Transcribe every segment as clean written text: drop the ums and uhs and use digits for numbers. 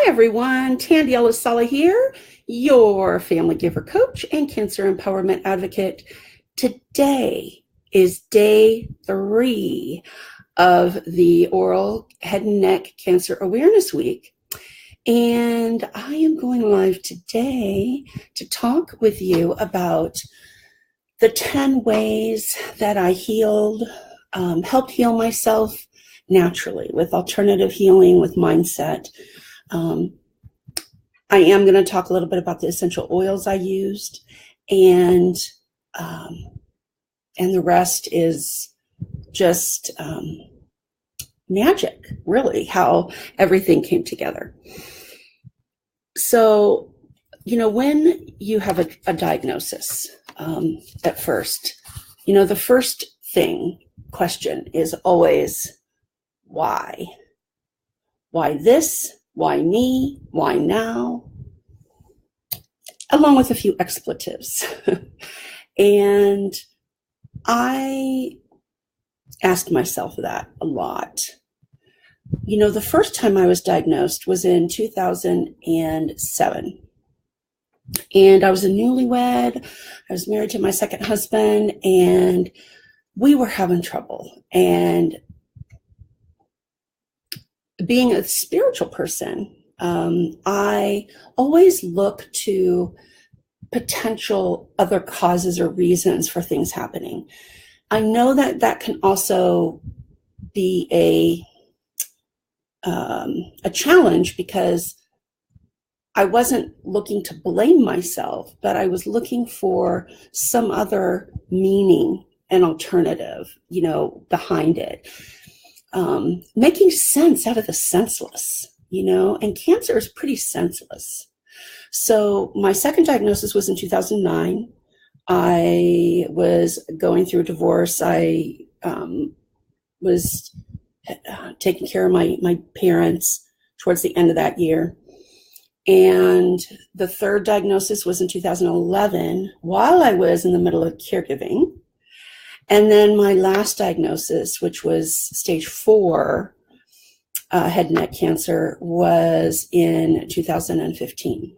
Hi everyone, Tandy Elisala here, your family giver coach and cancer empowerment advocate. Today is day 3 of the Oral Head and Neck Cancer Awareness Week. And I am going live today to talk with you about the 10 ways that I helped heal myself naturally with alternative healing, with mindset. I am going to talk a little bit about the essential oils I used, and the rest is just magic, really, how everything came together. So, when you have a diagnosis at first, the first question is always, why? Why this? Why me? Why now? Along with a few expletives. And I asked myself that a lot. The first time I was diagnosed was in 2007. And I was a newlywed. I was married to my second husband, and we were having trouble. And being a spiritual person, I always look to potential other causes or reasons for things happening. I know that can also be a challenge, because I wasn't looking to blame myself, but I was looking for some other meaning and alternative, behind it. Making sense out of the senseless, and cancer is pretty senseless. So my second diagnosis was in 2009. I was going through a divorce. I was taking care of my parents towards the end of that year. And the third diagnosis was in 2011, while I was in the middle of caregiving. And then my last diagnosis, which was stage 4 head and neck cancer, was in 2015.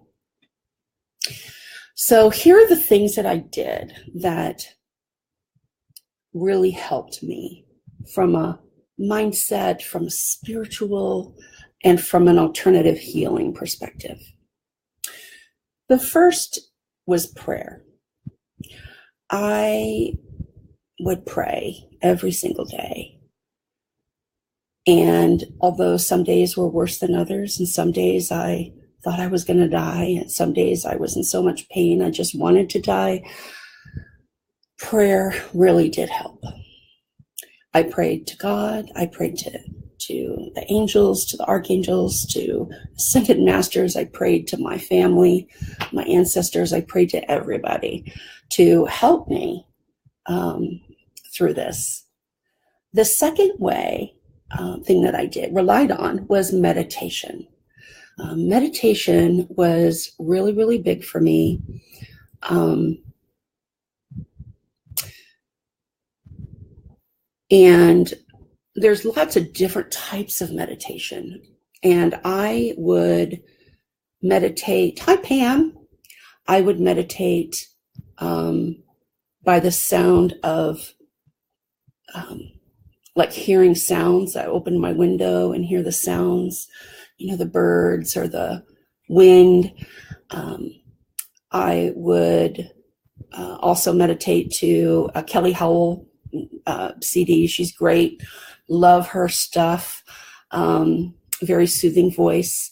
So here are the things that I did that really helped me from a mindset, from a spiritual, and from an alternative healing perspective. The first was prayer. I would pray every single day. And although some days were worse than others, and some days I thought I was going to die, and some days I was in so much pain I just wanted to die, prayer really did help. I prayed to God. I prayed to the angels, to the archangels, to ascended masters. I prayed to my family, my ancestors. I prayed to everybody to help me through this. The second thing that I relied on was meditation. Meditation was really, really big for me. And there's lots of different types of meditation. And I would meditate. Hi, Pam. I would meditate by the sound of like hearing sounds. I open my window and hear the sounds, the birds or the wind. I would also meditate to a Kelly Howell CD. She's great. Love her stuff. Very soothing voice.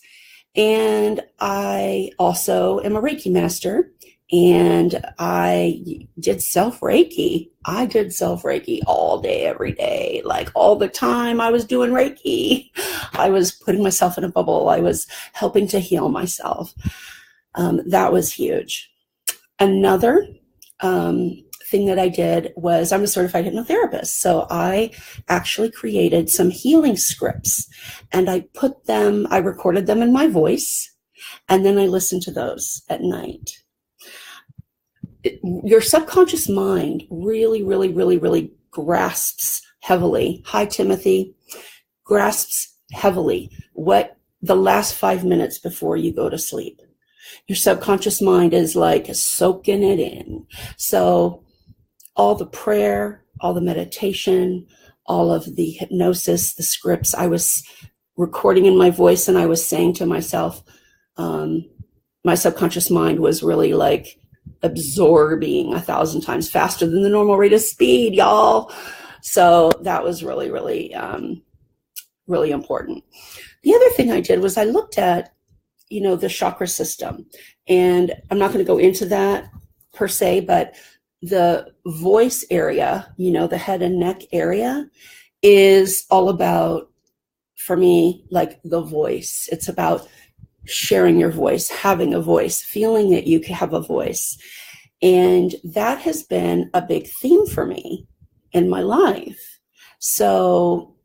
And I also am a Reiki master, and I did self-Reiki. I did self-Reiki all day, every day, like all the time I was doing Reiki. I was putting myself in a bubble. I was helping to heal myself. That was huge. Another thing that I did was, I'm a certified hypnotherapist. So I actually created some healing scripts, and I recorded them in my voice, and then I listened to those at night. Your subconscious mind really, really, really, really grasps heavily. Hi, Timothy. Grasps heavily what the last 5 minutes before you go to sleep. Your subconscious mind is like soaking it in. So all the prayer, all the meditation, all of the hypnosis, the scripts, I was recording in my voice, and I was saying to myself, my subconscious mind was really like absorbing 1,000 times faster than the normal rate of speed, y'all. So that was really, really, really important. The other thing I did was I looked at, the chakra system, and I'm not going to go into that per se, but the voice area, the head and neck area is all about, for me, like the voice. It's about sharing your voice, having a voice, feeling that you have a voice. And that has been a big theme for me in my life. So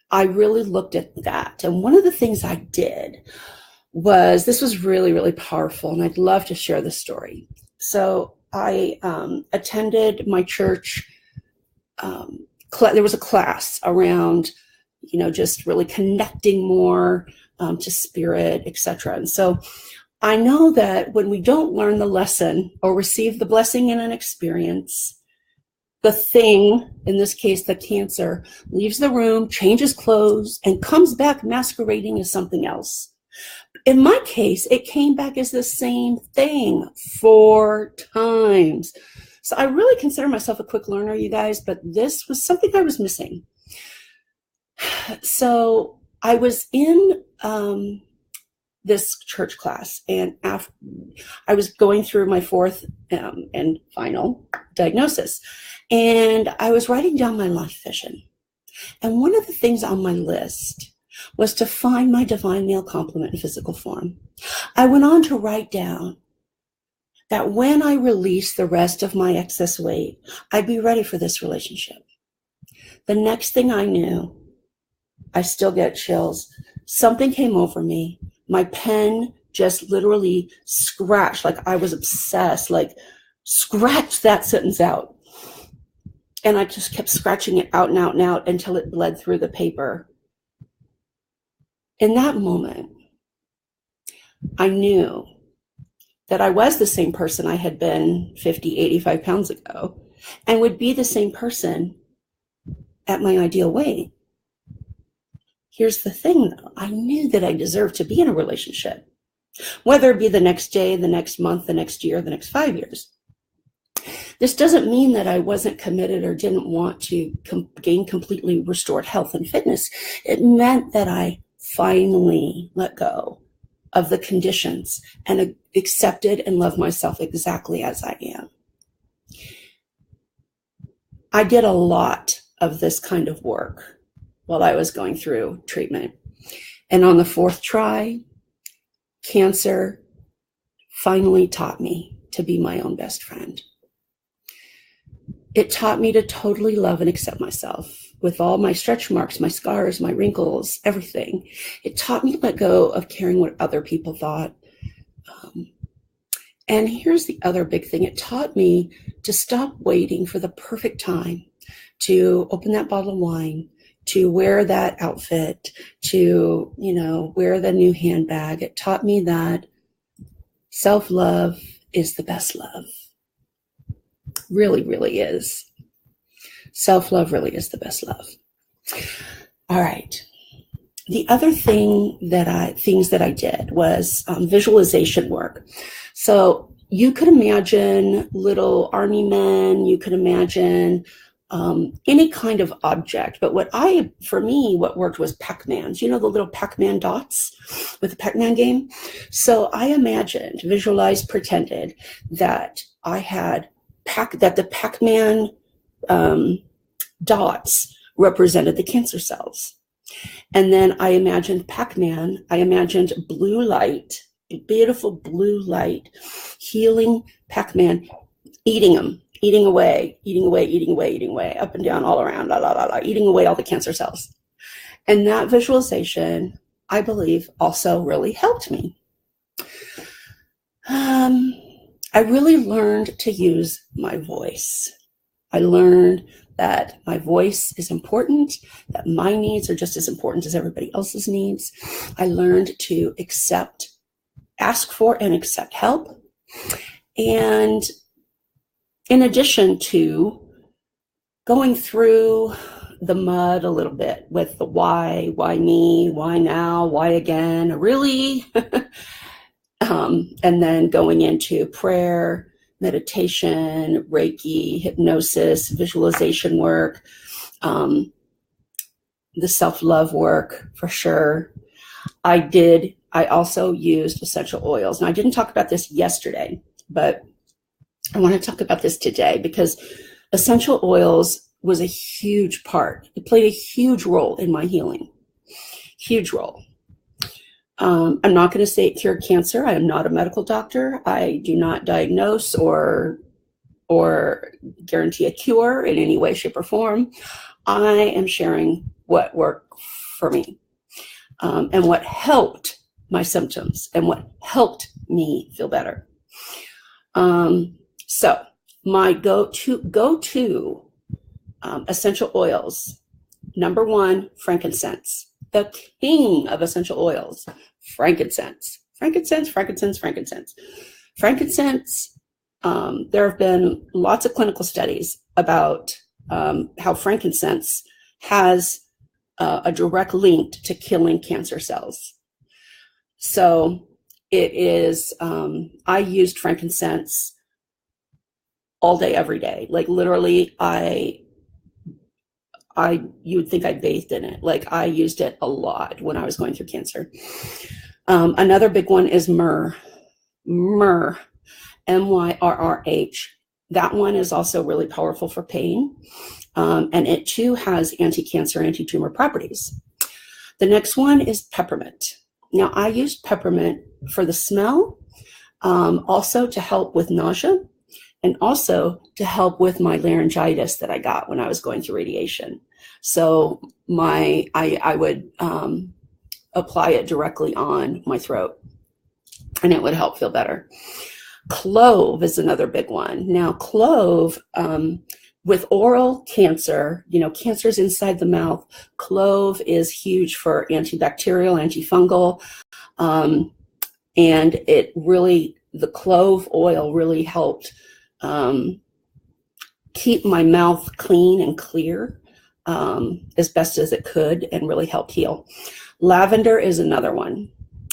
I really looked at that. And one of the things I did this was really, really powerful. And I'd love to share this story. So I attended my church. There was a class around, just really connecting more to spirit, etc. And so I know that when we don't learn the lesson or receive the blessing in an experience, the thing, in this case, the cancer, leaves the room, changes clothes, and comes back masquerading as something else. In my case, it came back as the same thing 4 times. So I really consider myself a quick learner, you guys, but this was something I was missing. So I was in this church class, and after I was going through my 4th and final diagnosis, and I was writing down my life vision. And one of the things on my list was to find my divine male complement in physical form. I went on to write down that when I released the rest of my excess weight, I'd be ready for this relationship. The next thing I knew, I still get chills. Something came over me. My pen just literally scratched, like I was obsessed, like scratch that sentence out. And I just kept scratching it out and out and out until it bled through the paper. In that moment, I knew that I was the same person I had been 50, 85 pounds ago, and would be the same person at my ideal weight. Here's the thing, though. I knew that I deserved to be in a relationship, whether it be the next day, the next month, the next year, the next 5 years. This doesn't mean that I wasn't committed or didn't want to gain completely restored health and fitness. It meant that I finally let go of the conditions and accepted and loved myself exactly as I am. I did a lot of this kind of work while I was going through treatment. And on the 4th try, cancer finally taught me to be my own best friend. It taught me to totally love and accept myself with all my stretch marks, my scars, my wrinkles, everything. It taught me to let go of caring what other people thought. And here's the other big thing. It taught me to stop waiting for the perfect time to open that bottle of wine, to wear that outfit, to, wear the new handbag. It taught me that self-love is the best love. Really, really is. Self-love really is the best love. All right. The other things that I did was visualization work. So you could imagine little army men, you could imagine any kind of object. But what worked was Pac-Mans. The little Pac-Man dots with the Pac-Man game? So I imagined, visualized, pretended that I had that the Pac-Man dots represented the cancer cells. And then I imagined Pac-Man, I imagined blue light, beautiful blue light, healing Pac-Man, eating away, up and down, all around, eating away all the cancer cells. And that visualization, I believe, also really helped me. I really learned to use my voice. I learned that my voice is important, that my needs are just as important as everybody else's needs. I learned to ask for and accept help. And in addition to going through the mud a little bit with the why me, why now, why again, really? And then going into prayer, meditation, Reiki, hypnosis, visualization work, the self-love work for sure. I also used essential oils. And I didn't talk about this yesterday, but I want to talk about this today because essential oils was a huge part. It played a huge role in my healing. Huge role. I'm not going to say it cured cancer. I am not a medical doctor. I do not diagnose or guarantee a cure in any way, shape, or form. I am sharing what worked for me and what helped my symptoms and what helped me feel better. So my go-to essential oils. Number one, frankincense. The king of essential oils, frankincense. Frankincense. There have been lots of clinical studies about how frankincense has a direct link to killing cancer cells. So it is, I used frankincense all day, every day. Like literally, you would think I bathed in it. Like I used it a lot when I was going through cancer. Another big one is myrrh, M-Y-R-R-H. That one is also really powerful for pain. And it too has anti-cancer, anti-tumor properties. The next one is peppermint. Now I used peppermint for the smell, also to help with nausea, and also to help with my laryngitis that I got when I was going through radiation. So I would apply it directly on my throat, and it would help feel better. Clove is another big one. Now, clove, with oral cancer, cancer's inside the mouth. Clove is huge for antibacterial, antifungal, and the clove oil really helped keep my mouth clean and clear as best as it could, and really helped heal. Lavender is another one.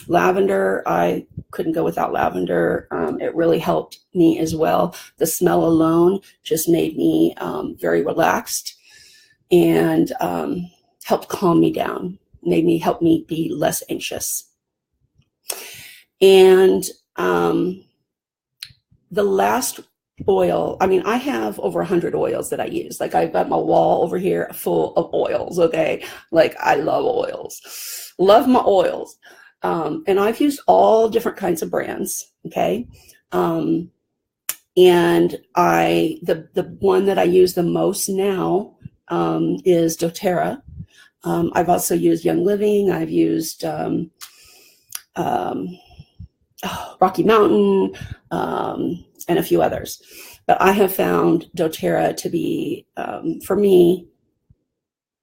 Lavender, I couldn't go without lavender. It really helped me as well. The smell alone just made me very relaxed and helped calm me down, helped me be less anxious. And the last oil, I have over 100 oils that I use. Like I've got my wall over here full of oils, okay? Like I love oils, love my oils. And I've used all different kinds of brands, okay? And the one that I use the most now is doTERRA. I've also used Young Living. I've used Rocky Mountain, and a few others. But I have found doTERRA to be, for me,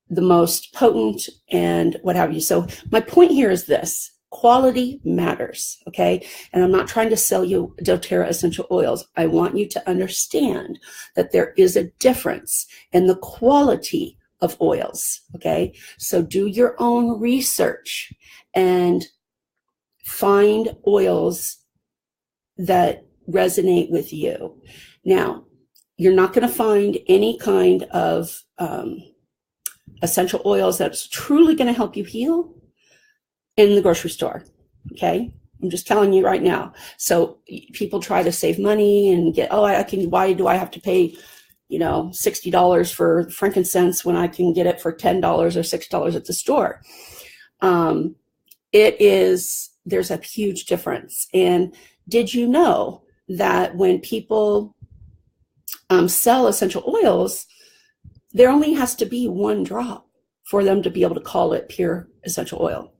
the most potent and what have you. So my point here is this: quality matters, okay? And I'm not trying to sell you doTERRA essential oils. I want you to understand that there is a difference in the quality of oils, okay? So do your own research and find oils that resonate with you. Now, you're not going to find any kind of essential oils that's truly going to help you heal in the grocery store, okay? I'm just telling you right now. So people try to save money and get, why do I have to pay, $60 for frankincense when I can get it for $10 or $6 at the store? There's a huge difference. And did you know that when people sell essential oils, there only has to be one drop for them to be able to call it pure essential oil?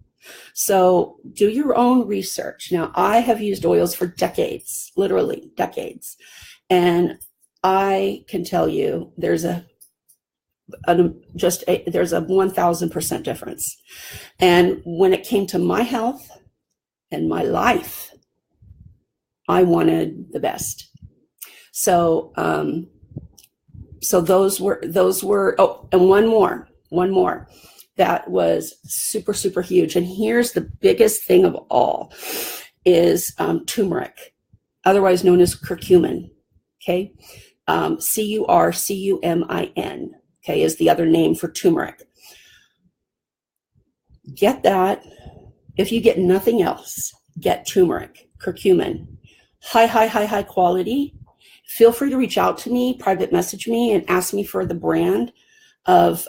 So do your own research. Now, I have used oils for decades, literally decades. And I can tell you there's a there's a 1000% difference. And when it came to my health and my life, I wanted the best. So, so those were, oh, and one more that was super, super huge. And here's the biggest thing of all is turmeric, otherwise known as curcumin. Okay. curcumin, okay, is the other name for turmeric. Get that. If you get nothing else, get turmeric, curcumin. High quality. Feel free to reach out to me, private message me, and ask me for the brand of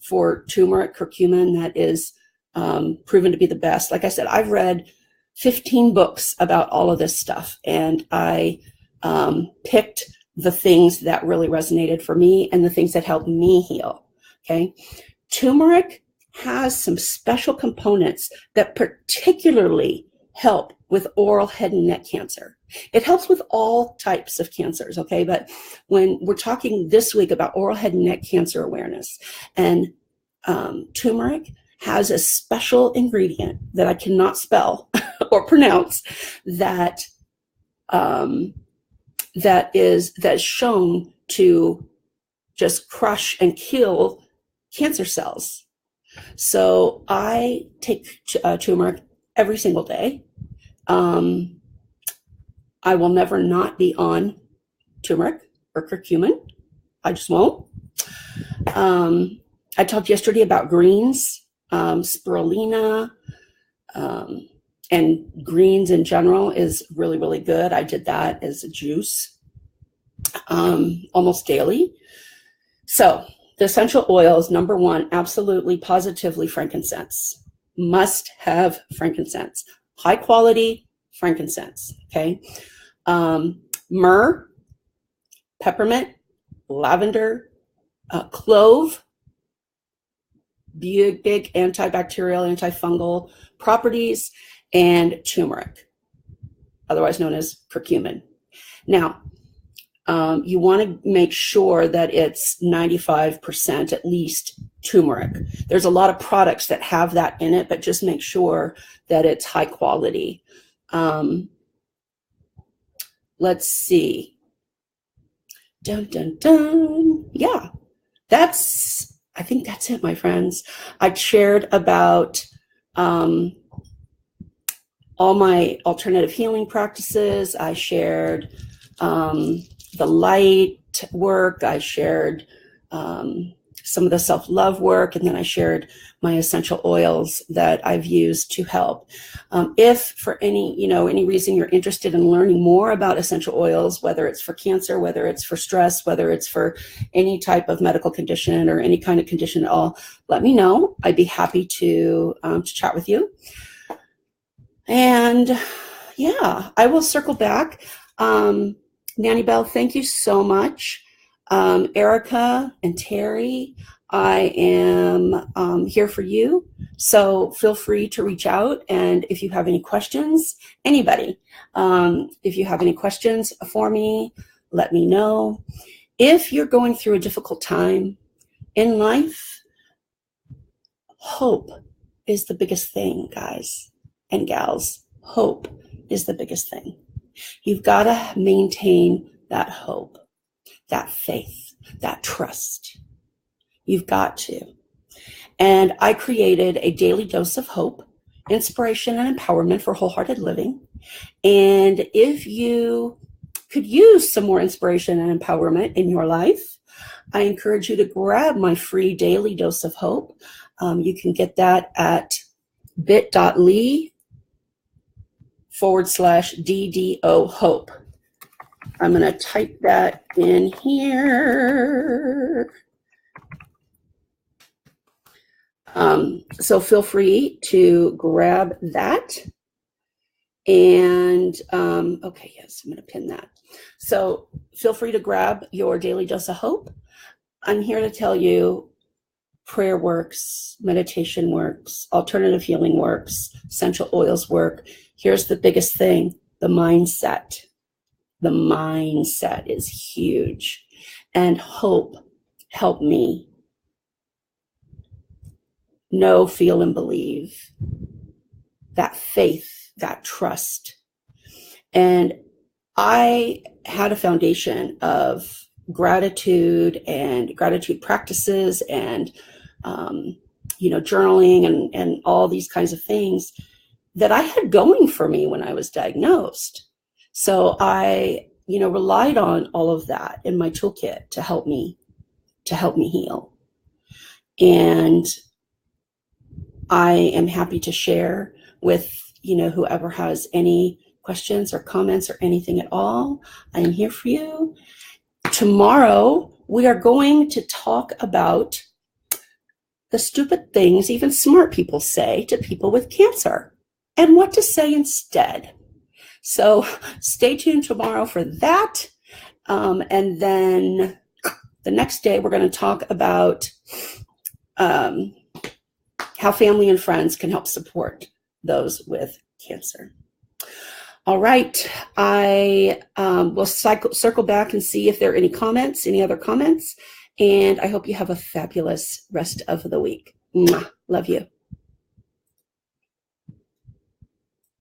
for turmeric, curcumin that is proven to be the best. Like I said, I've read 15 books about all of this stuff, and I picked the things that really resonated for me and the things that helped me heal. Okay. Turmeric has some special components that particularly help with oral head and neck cancer. It helps with all types of cancers, okay? But when we're talking this week about oral head and neck cancer awareness, and turmeric has a special ingredient that I cannot spell or pronounce that's shown to just crush and kill cancer cells. So I take turmeric every single day. I will never not be on turmeric or curcumin. I just won't. I talked yesterday about greens, spirulina, and greens in general is really, really good. I did that as a juice almost daily. So the essential oils, number one, absolutely, positively frankincense. Must have frankincense. High quality frankincense, okay? Myrrh, peppermint, lavender, clove, big antibacterial, antifungal properties, and turmeric, otherwise known as curcumin. Now, you want to make sure that it's 95% at least turmeric. There's a lot of products that have that in it, but just make sure that it's high quality. Let's see. Dun, dun, dun. Yeah, I think that's it, my friends. I shared about all my alternative healing practices. I shared the light work. I shared some of the self-love work, and then I shared my essential oils that I've used to help. If for any reason you're interested in learning more about essential oils, whether it's for cancer, whether it's for stress, whether it's for any type of medical condition or any kind of condition at all, let me know. I'd be happy to chat with you. And yeah, I will circle back. Nanny Bell, thank you so much. Erica and Terry, I am here for you. So feel free to reach out. And if you have any questions, anybody, if you have any questions for me, let me know. If you're going through a difficult time in life, hope is the biggest thing, guys and gals. Hope is the biggest thing. You've got to maintain that hope, that faith, that trust. You've got to. And I created a daily dose of hope, inspiration, and empowerment for wholehearted living. And if you could use some more inspiration and empowerment in your life, I encourage you to grab my free daily dose of hope. You can get that at bit.ly/DDO hope. I'm going to type that in here. So feel free to grab that. And okay, yes, I'm going to pin that. So feel free to grab your daily dose of hope. I'm here to tell you prayer works, meditation works, alternative healing works, essential oils work. Here's the biggest thing, the mindset. The mindset is huge. And hope helped me know, feel, and believe, that faith, that trust. And I had a foundation of gratitude and gratitude practices and, journaling and all these kinds of things that I had going for me when I was diagnosed. So I, relied on all of that in my toolkit to help me heal. And I am happy to share with, whoever has any questions or comments or anything at all. I am here for you. Tomorrow, we are going to talk about the stupid things even smart people say to people with cancer and what to say instead. So stay tuned tomorrow for that. And then the next day, we're going to talk about how family and friends can help support those with cancer. All right. I will circle back and see if there are any other comments. And I hope you have a fabulous rest of the week. Mwah. Love you.